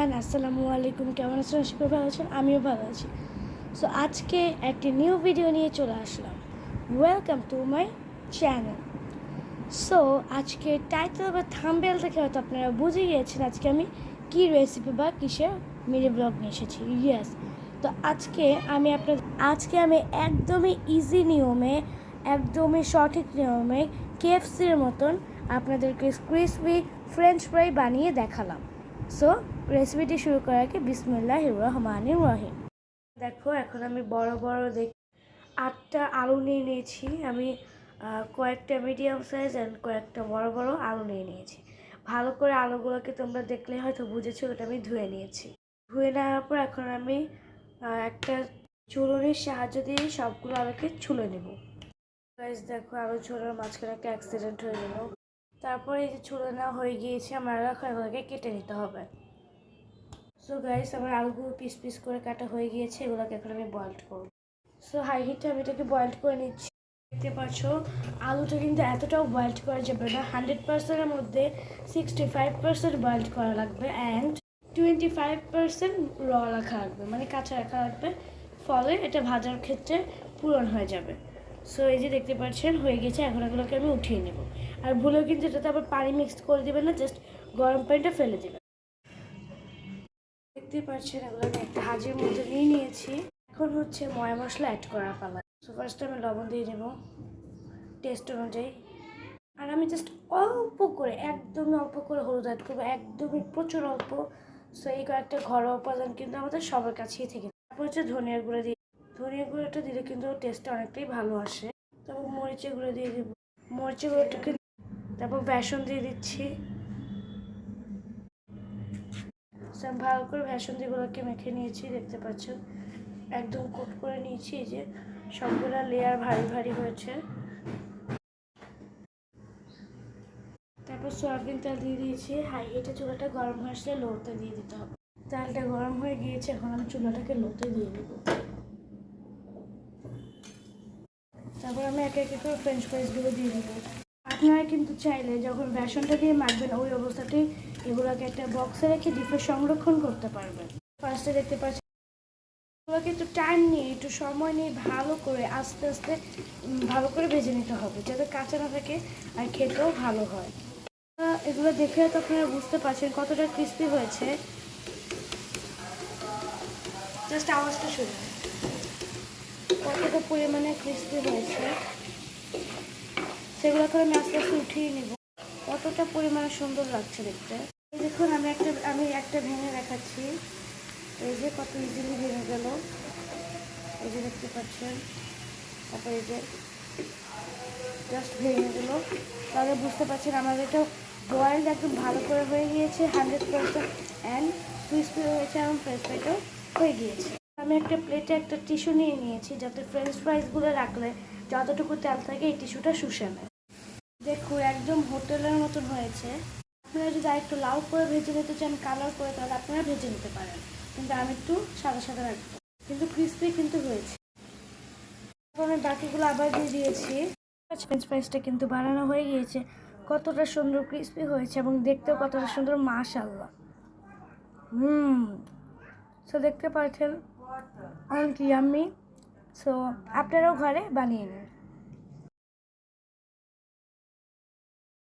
Everyone, আসসালামু আলাইকুম। কেমন আছেন? আশা করি ভালো আছেন। আমিও ভালো আছি। সো আজকে একটি নিউ ভিডিও নিয়ে চলে আসলাম। Welcome to my channel. So আজকে টাইটেল বা থাম্বনেল দেখে হয়তো আপনারা বুঝে গিয়েছেন আজকে আমি কী রেসিপি বা কিসের মিনি ব্লগ নিয়ে এসেছি। ইয়েস, তো আজকে আমি একদমই ইজি নিয়মে, একদমই সঠিক নিয়মে কেএফসির মতন আপনাদেরকে ক্রিসপি ফ্রেঞ্চ ফ্রাই বানিয়ে দেখালাম। সো রেসিপিটি শুরু করার আগে বিসমিল্লাহির রহমানির রহিম। দেখো, এখন আমি বড় 8টা আলু নিয়ে নিয়েছি। আমি কয়েকটা মিডিয়াম সাইজ অ্যান্ড কয়েকটা বড় বড় আলু নিয়ে নিয়েছি। ভালো করে আলুগুলোকে তোমরা দেখলে হয়তো বুঝেছো, ওটা আমি ধুয়ে নিয়েছি। ধুয়ে নেওয়ার পর এখন আমি একটা চুলনির সাহায্য দিয়ে সবগুলো আলুকে ছুলে নেব। গাইস দেখো, আলু ছোলার মাঝখানে একটা অ্যাক্সিডেন্ট হয়ে গেল। তারপরে এই যে ছুলে নেওয়া হয়ে গিয়েছে, আমার এখন এগুলোকে কেটে নিতে হবে। সো গাইস, আমার আলুগুলো পিস পিস করে কাটা হয়ে গিয়েছে, এগুলোকে এখন আমি বয়েলড করব। সো হাই হিটে আমি এটাকে বয়েলড করে নিচ্ছি। দেখতে পাচ্ছ, আলুটা কিন্তু এতটাও বয়েলড করা যাবে না। 100%-এর মধ্যে 65% বয়েলড করা লাগবে অ্যান্ড 25% র রাখা লাগবে, মানে কাঁচা রাখা লাগবে। ফলে এটা ভাজার ক্ষেত্রে পূরণ হয়ে যাবে। সো এই যে দেখতে পাচ্ছেন হয়ে গেছে। এখন এগুলোকে আমি উঠিয়ে নেব। আর ভুলেও কিন্তু এটাতে আবার পানি মিক্স করে দেবেন না, জাস্ট গরম পানিটা ফেলে দেবেন। দেখতে পাচ্ছেন এগুলো আমি একটা হাঁড়ির মধ্যে নিয়ে নিয়েছি। এখন হচ্ছে ময়া মশলা অ্যাড করার পালা। সো ফার্স্ট আমি লবণ দিয়ে নেব টেস্ট অনুযায়ী। আর আমি জাস্ট অল্প করে, একদমই অল্প করে হলুদ অ্যাড করবো, একদমই প্রচুর অল্প। সো এই কয়েকটা ঘরোয়া উপাদান কিন্তু আমাদের সবার কাছেই থেকে। তারপর হচ্ছে ধনিয়ার গুঁড়ো দিয়ে, ধনিয়ার গুঁড়োটা দিলে কিন্তু টেস্টটা অনেকটাই ভালো আসে। তারপর মরিচের গুঁড়ো দিয়ে দেবো, মরিচের গুঁড়োটাকে, তারপর বেসন দিয়ে দিচ্ছি। আমি ভালো করে বেসন দিয়েগুলোকে মেখে নিয়েছি, দেখতে পাচ্ছেন একদম কোট করে নিয়েছি। এই যে সবগুলো লেয়ার ভারী ভারী হয়েছে। তারপর সয়াবিন তেল দিয়ে দিয়েছি। হাই হিটে চুলাটা গরম হয়ে আসলে লোতে দিয়ে দিতে হবে। তেলটা গরম হয়ে গিয়েছে, এখন আমি চুলাটাকে লোতে দিয়ে দেব। তারপর আমি একে একে করে ফ্রেঞ্চ ফ্রাইসগুলো দিয়ে দেবো। আপনারা কিন্তু চাইলে যখন বেসনটা দিয়ে মাখবেন ওই অবস্থাতেই এগুলোকে একটা বক্সে রেখে ডিপে সংরক্ষণ করতে পারবেন। ফার্স্টে দেখতে পাচ্ছেন এগুলোকে একটু টাইম নিয়ে, একটু সময় নিয়ে ভালো করে আস্তে আস্তে ভালো করে ভেজে নিতে হবে, যাতে কাঁচা না থাকে আর খেতেও ভালো হয়। এগুলো দেখে তো আপনারা বুঝতে পারছেন কতটা ক্রিস্পি হয়েছে। জাস্ট আওয়াজটা শুনুন, কতটা পরিমাণে ক্রিস্পি হয়েছে। সেগুলোকে আমি আস্তে আস্তে উঠিয়ে নিব। কতটা পরিমাণে সুন্দর লাগছে দেখতে। দেখুন, আমি একটা ভেঙে দেখাচ্ছি। এই যে কত ইজিলি ভেঙে গেল, এই যে দেখতে পাচ্ছেন। তারপর এই যে জাস্ট ভেঙে গেল, তাহলে বুঝতে পারছেন আমাদের এটা বয়েলড একদম ভালো করে হয়ে গিয়েছে 100% অ্যান্ড ক্রিস্পি হয়েছে এবং ফ্রেঞ্চ ফ্রাইটাও হয়ে গিয়েছে। আমি একটা প্লেটে একটা টিস্যু নিয়ে নিয়েছি, যাতে ফ্রেঞ্চ ফ্রাইসগুলো রাখলে যতটুকু তেল থাকে এই টিস্যুটা শুষে নেয়। দেখুন, একদম হোটেলের মতন হয়েছে। আপনারা যদি আরেকটু লাল করে ভেজে নিতে চান, কালার করে, তাহলে আপনারা ভেজে নিতে পারেন, কিন্তু আমি একটু সাদা সাদা রাখবো। কিন্তু ক্রিস্পি কিন্তু হয়েছে। আমি বাকিগুলো আবার দিয়ে দিয়েছি। ফ্রেঞ্চ ফ্রাইসটা কিন্তু বানানো হয়ে গিয়েছে। কতটা সুন্দর ক্রিস্পি হয়েছে এবং দেখতেও কতটা সুন্দর, মাশাআল্লাহ। সো দেখতে পাচ্ছেন অনেক ইয়াম্মি। সো আপনারাও ঘরে বানিয়ে নিন।